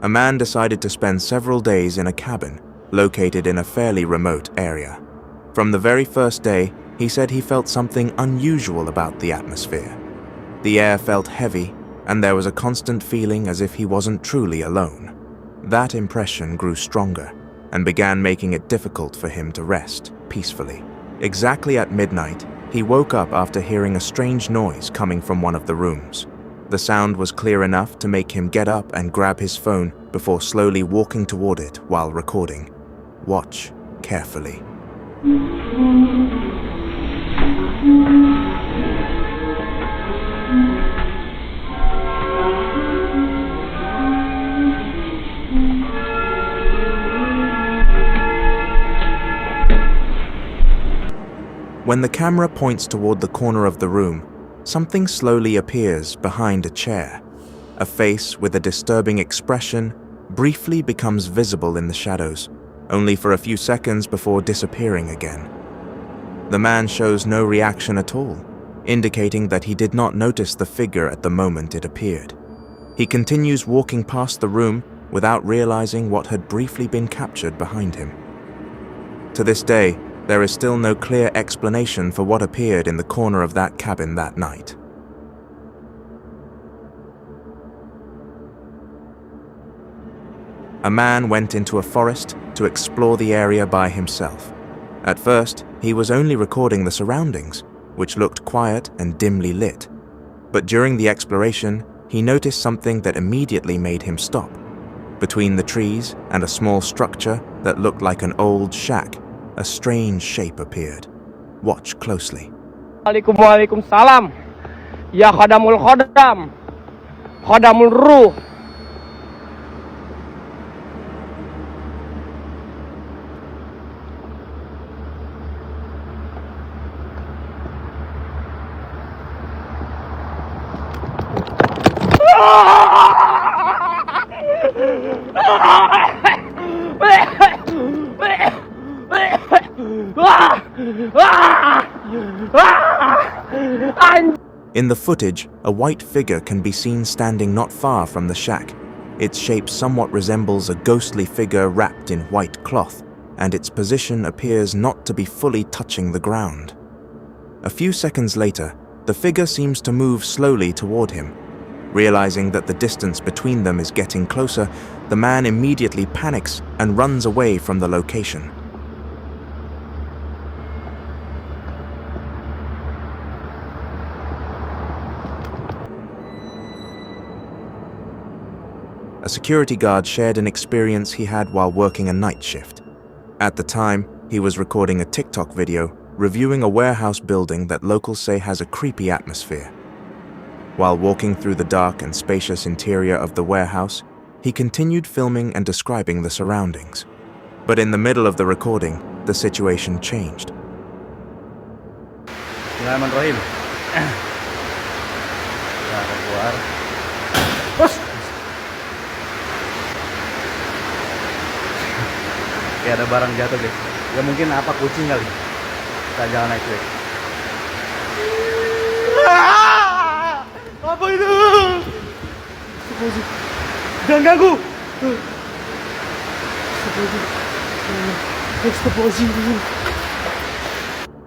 a man decided to spend several days in a cabin located in a fairly remote area. From the very first day, he said he felt something unusual about the atmosphere. The air felt heavy, and there was a constant feeling as if he wasn't truly alone. That impression grew stronger and began making it difficult for him to rest peacefully. Exactly at midnight, he woke up after hearing a strange noise coming from one of the rooms. The sound was clear enough to make him get up and grab his phone before slowly walking toward it while recording. Watch carefully. When the camera points toward the corner of the room, something slowly appears behind a chair. A face with a disturbing expression briefly becomes visible in the shadows, only for a few seconds before disappearing again. The man shows no reaction at all, indicating that he did not notice the figure at the moment it appeared. He continues walking past the room without realizing what had briefly been captured behind him. To this day, there is still no clear explanation for what appeared in the corner of that cabin that night. A man went into a forest to explore the area by himself. At first, he was only recording the surroundings, which looked quiet and dimly lit. But during the exploration, he noticed something that immediately made him stop. Between the trees and a small structure that looked like an old shack, a strange shape appeared. Watch closely. Waalaikumsalam. Ya khadamul khadam. Khadamul ruh. In the footage, a white figure can be seen standing not far from the shack. Its shape somewhat resembles a ghostly figure wrapped in white cloth, and its position appears not to be fully touching the ground. A few seconds later, the figure seems to move slowly toward him. Realizing that the distance between them is getting closer, the man immediately panics and runs away from the location. A security guard shared an experience he had while working a night shift. At the time, he was recording a TikTok video reviewing a warehouse building that locals say has a creepy atmosphere. While walking through the dark and spacious interior of the warehouse, he continued filming and describing the surroundings. But in the middle of the recording, the situation changed. Bismillahirrahmanirrahim. Keluar. Bos. Kayak ada barang jatuh guys. Ya mungkin apa kucing kali. Kita jalan naik guys. Apa itu? Jangan ganggu.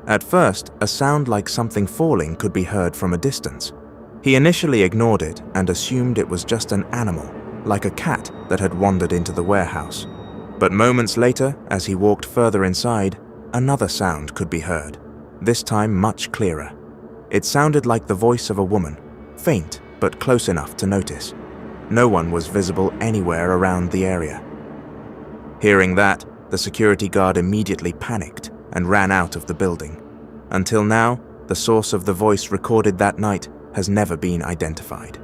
At first, a sound like something falling could be heard from a distance. He initially ignored it and assumed it was just an animal, like a cat that had wandered into the warehouse. But moments later, as he walked further inside, another sound could be heard, this time much clearer. It sounded like the voice of a woman, faint but close enough to notice. No one was visible anywhere around the area. Hearing that, the security guard immediately panicked and ran out of the building. Until now, the source of the voice recorded that night has never been identified.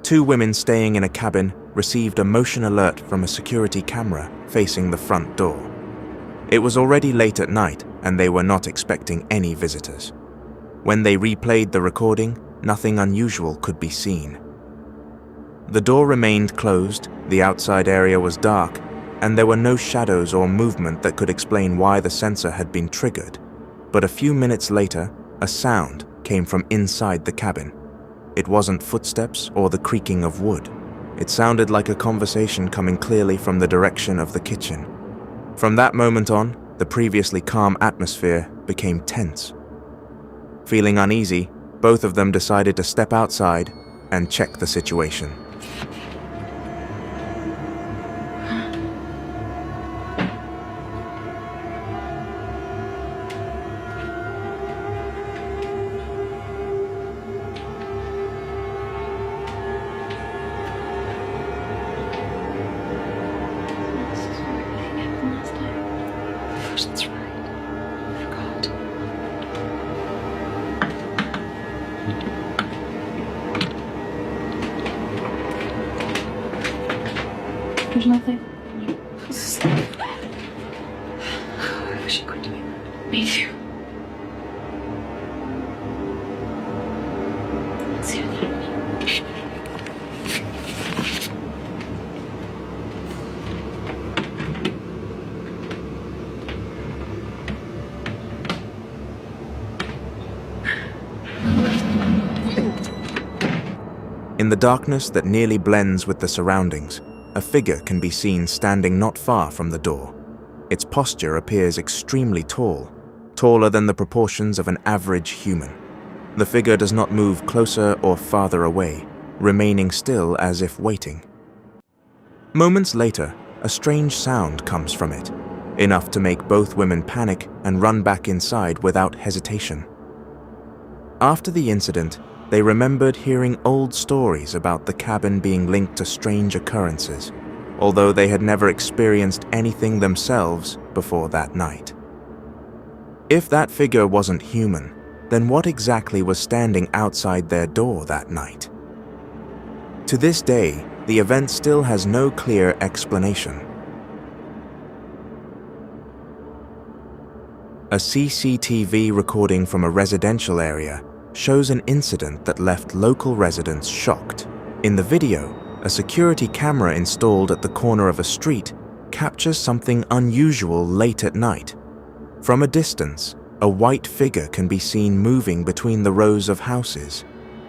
Two women staying in a cabin received a motion alert from a security camera facing the front door. It was already late at night and they were not expecting any visitors. When they replayed the recording, nothing unusual could be seen. The door remained closed, the outside area was dark, and there were no shadows or movement that could explain why the sensor had been triggered. But a few minutes later, a sound came from inside the cabin. It wasn't footsteps or the creaking of wood. It sounded like a conversation coming clearly from the direction of the kitchen. From that moment on, the previously calm atmosphere became tense. Feeling uneasy, both of them decided to step outside and check the situation. That's right. I forgot. There's nothing. I wish I could do it. Me too. Let's see what happens. In the darkness that nearly blends with the surroundings, a figure can be seen standing not far from the door. Its posture appears extremely tall, taller than the proportions of an average human. The figure does not move closer or farther away, remaining still as if waiting. Moments later, a strange sound comes from it, enough to make both women panic and run back inside without hesitation. After the incident, they remembered hearing old stories about the cabin being linked to strange occurrences, although they had never experienced anything themselves before that night. If that figure wasn't human, then what exactly was standing outside their door that night? To this day, the event still has no clear explanation. A CCTV recording from a residential area shows an incident that left local residents shocked. In the video, a security camera installed at the corner of a street captures something unusual late at night. From a distance, a white figure can be seen moving between the rows of houses.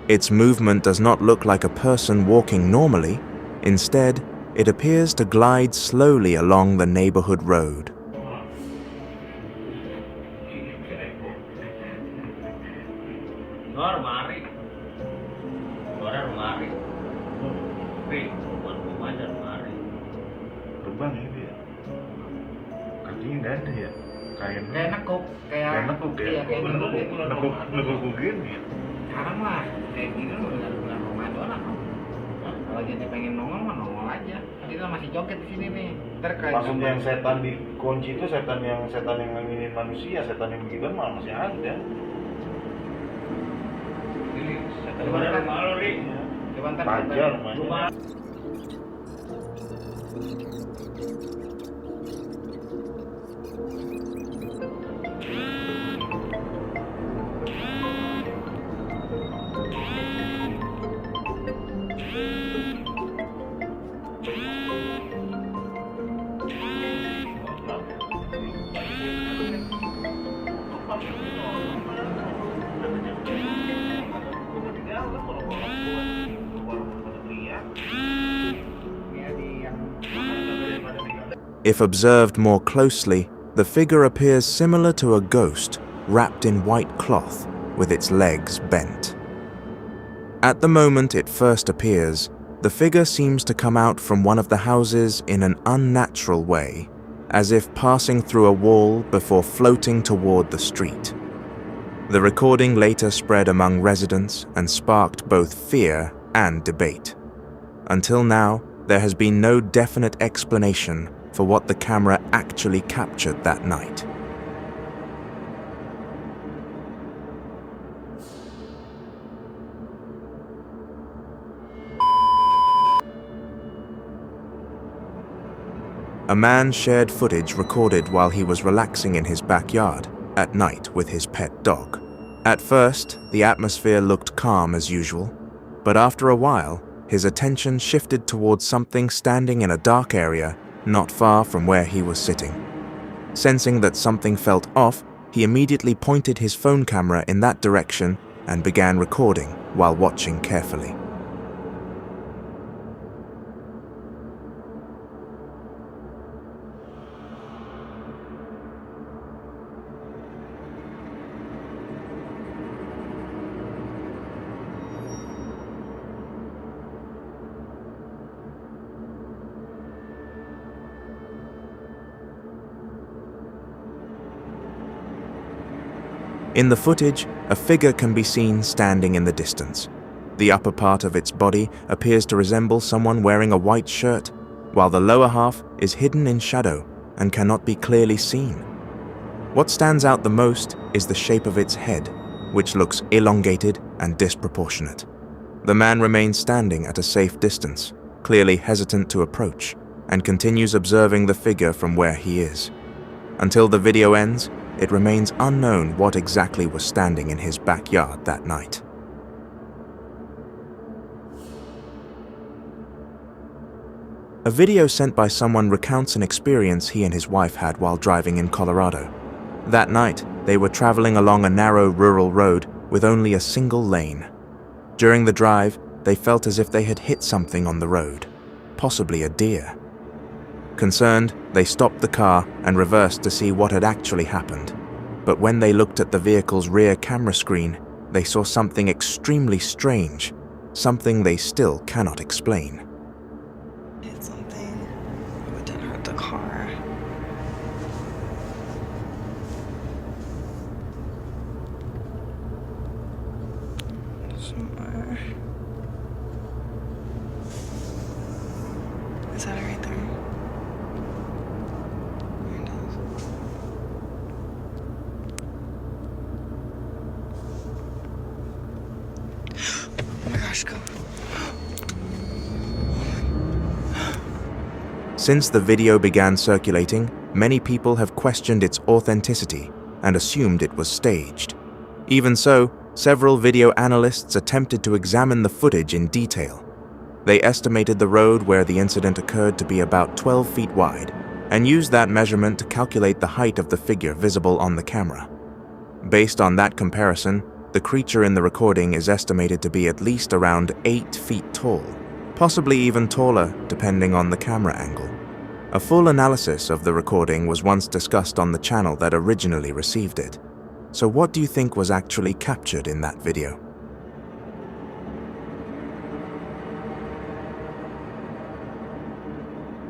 Its movement does not look like a person walking normally. Instead, it appears to glide slowly along the neighborhood road. Terbang ya dia. Kakinya nggak ada ya. Kayak nekuk, kayak nekuk ya. Iya, kayak nekuk. Nekuk gini ya. Sekarang mah kayak gini mah bukan Ramadan lah. Kalau jadi pengen nongol mah nongol aja. Kita masih joget di sini nih. Maksudnya yang setan dikunci itu setan yang nganginin manusia, setan yang begitu mah masih ada. Ini setan mana malu nih? Coba ntar Pajar namanya. If observed more closely, the figure appears similar to a ghost wrapped in white cloth with its legs bent. At the moment it first appears, the figure seems to come out from one of the houses in an unnatural way, as if passing through a wall before floating toward the street. The recording later spread among residents and sparked both fear and debate. Until now, there has been no definite explanation for what the camera actually captured that night. A man shared footage recorded while he was relaxing in his backyard at night with his pet dog. At first, the atmosphere looked calm as usual, but after a while, his attention shifted towards something standing in a dark area not far from where he was sitting. Sensing that something felt off, he immediately pointed his phone camera in that direction and began recording while watching carefully. In the footage, a figure can be seen standing in the distance. The upper part of its body appears to resemble someone wearing a white shirt, while the lower half is hidden in shadow and cannot be clearly seen. What stands out the most is the shape of its head, which looks elongated and disproportionate. The man remains standing at a safe distance, clearly hesitant to approach, and continues observing the figure from where he is. Until the video ends, it remains unknown what exactly was standing in his backyard that night. A video sent by someone recounts an experience he and his wife had while driving in Colorado. That night, they were traveling along a narrow rural road with only a single lane. During the drive, they felt as if they had hit something on the road, possibly a deer. Concerned, they stopped the car and reversed to see what had actually happened. But when they looked at the vehicle's rear camera screen, they saw something extremely strange, something they still cannot explain. Hit something, but didn't hurt the car. Somewhere. Is that it right there? Oh my gosh, go. Since the video began circulating, many people have questioned its authenticity and assumed it was staged. Even so, several video analysts attempted to examine the footage in detail. They estimated the road where the incident occurred to be about 12 feet wide and used that measurement to calculate the height of the figure visible on the camera. Based on that comparison, the creature in the recording is estimated to be at least around 8 feet tall, possibly even taller depending on the camera angle. A full analysis of the recording was once discussed on the channel that originally received it. So what do you think was actually captured in that video?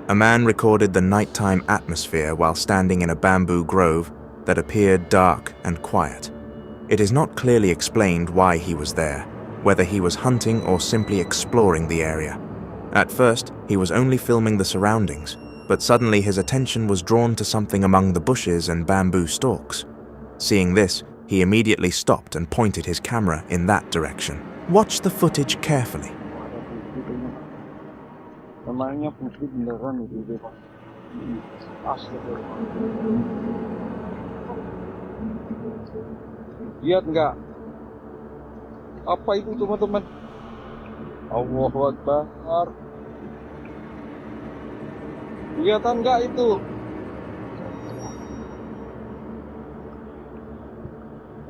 A man recorded the nighttime atmosphere while standing in a bamboo grove that appeared dark and quiet. It is not clearly explained why he was there, whether he was hunting or simply exploring the area. At first, he was only filming the surroundings, but suddenly his attention was drawn to something among the bushes and bamboo stalks. Seeing this, he immediately stopped and pointed his camera in that direction. Watch the footage carefully. Namanya putri beneran itu Pak. Lihat nggak? Apa itu teman-teman? Allahu Akbar. Kelihatan nggak itu?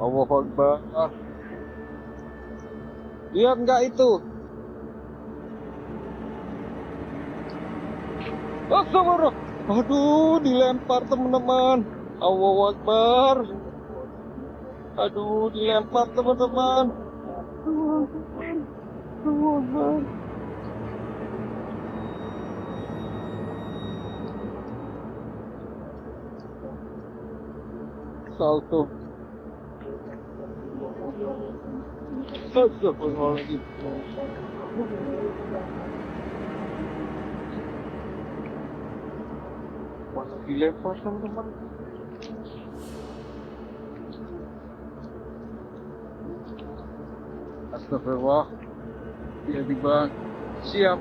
Allahu Akbar. Lihat nggak itu? Astagfirullah. Aduh, dilempar teman-teman. Allahu Akbar. Aduh, dilempar teman-teman. Allahu Akbar. Salto. Astagfirullahaladzim. Masih dilempar teman-teman. Astagfirullah. Tiba-tiba siap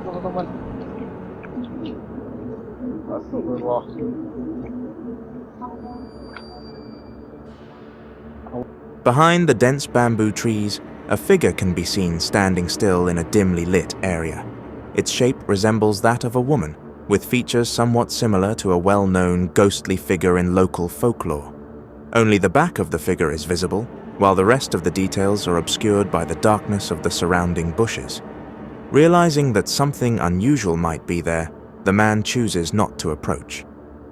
teman-teman. Astagfirullah. Behind the dense bamboo trees, a figure can be seen standing still in a dimly lit area. Its shape resembles that of a woman, with features somewhat similar to a well-known ghostly figure in local folklore. Only the back of the figure is visible, while the rest of the details are obscured by the darkness of the surrounding bushes. Realizing that something unusual might be there, the man chooses not to approach.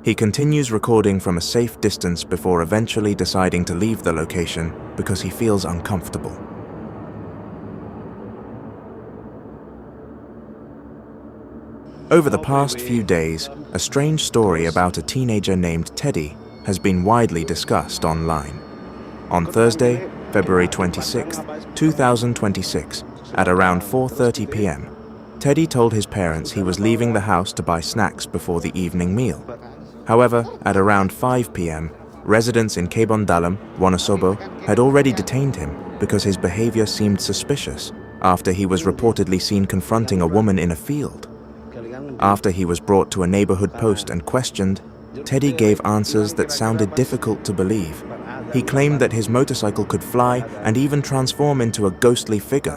He continues recording from a safe distance before eventually deciding to leave the location because he feels uncomfortable. Over the past few days, a strange story about a teenager named Teddy has been widely discussed online. On Thursday, February 26, 2026, at around 4:30 p.m., Teddy told his parents he was leaving the house to buy snacks before the evening meal. However, at around 5 p.m., residents in Kebondalam, Wonosobo, had already detained him because his behavior seemed suspicious after he was reportedly seen confronting a woman in a field. After he was brought to a neighborhood post and questioned, Teddy gave answers that sounded difficult to believe. He claimed that his motorcycle could fly and even transform into a ghostly figure.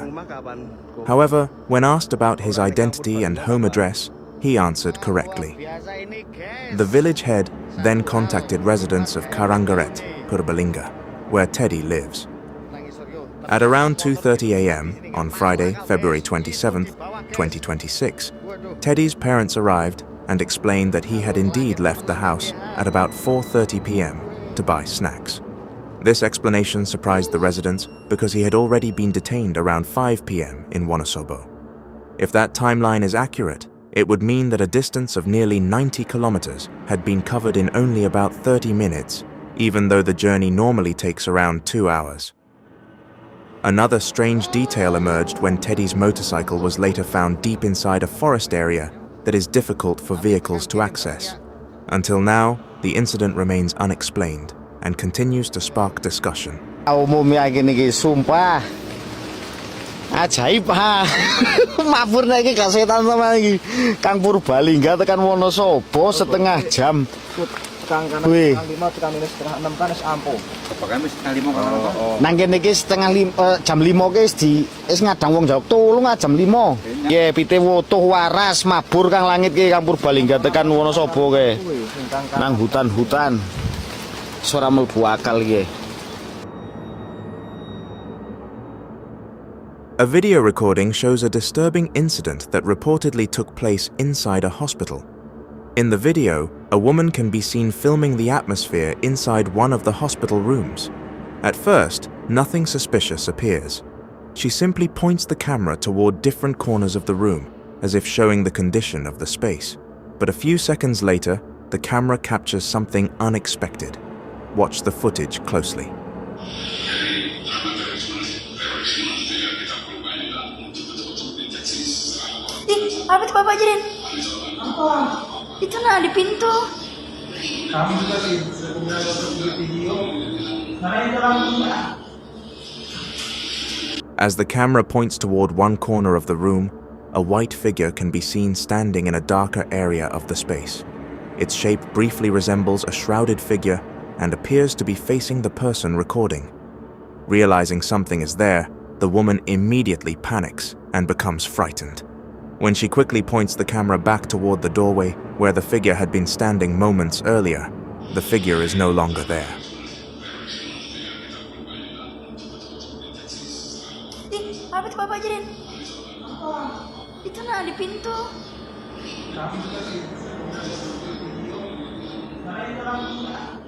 However, when asked about his identity and home address, he answered correctly. The village head then contacted residents of Karangaret, Purbalingga, where Teddy lives. At around 2:30 a.m. on Friday, February 27, 2026, Teddy's parents arrived and explained that he had indeed left the house at about 4:30 p.m. to buy snacks. This explanation surprised the residents because he had already been detained around 5 p.m. in Wonosobo. If that timeline is accurate, it would mean that a distance of nearly 90 kilometers had been covered in only about 30 minutes, even though the journey normally takes around 2 hours. Another strange detail emerged when Teddy's motorcycle was later found deep inside a forest area that is difficult for vehicles to access. Until now, the incident remains unexplained and continues to spark discussion. Umumnya gini sumpah ajaib ha. Maburnya iki kasetan sama iki Kang Purbalingga tekan Wonosobo setengah jam. Tekan kanan setengah 5 tekan setengah 6 kan wis ampuh. Pokoknya setengah 5 kan. Nang kene iki jam 5 ki wis ngadang wong jawab tulung jam 5. Nggih pite wutuh waras mabur Kang langit ki Kang Purbalingga tekan Wonosobo ke. Nang hutan-hutan. Suara mlebu akal iki. A video recording shows a disturbing incident that reportedly took place inside a hospital. In the video, a woman can be seen filming the atmosphere inside one of the hospital rooms. At first, nothing suspicious appears. She simply points the camera toward different corners of the room, as if showing the condition of the space. But a few seconds later, the camera captures something unexpected. Watch the footage closely. Apa tuh Bapak Jirin? Apa? Itu nah di pintu. Kamu juga sih punya video. Mana yang dalam? As the camera points toward one corner of the room, a white figure can be seen standing in a darker area of the space. Its shape briefly resembles a shrouded figure and appears to be facing the person recording. Realizing something is there, the woman immediately panics and becomes frightened. When she quickly points the camera back toward the doorway where the figure had been standing moments earlier, the figure is no longer there. Apa tuh Bapak Jirin? Apa? Itu nah di pintu. Kamu juga sih punya video. Mana yang dalam?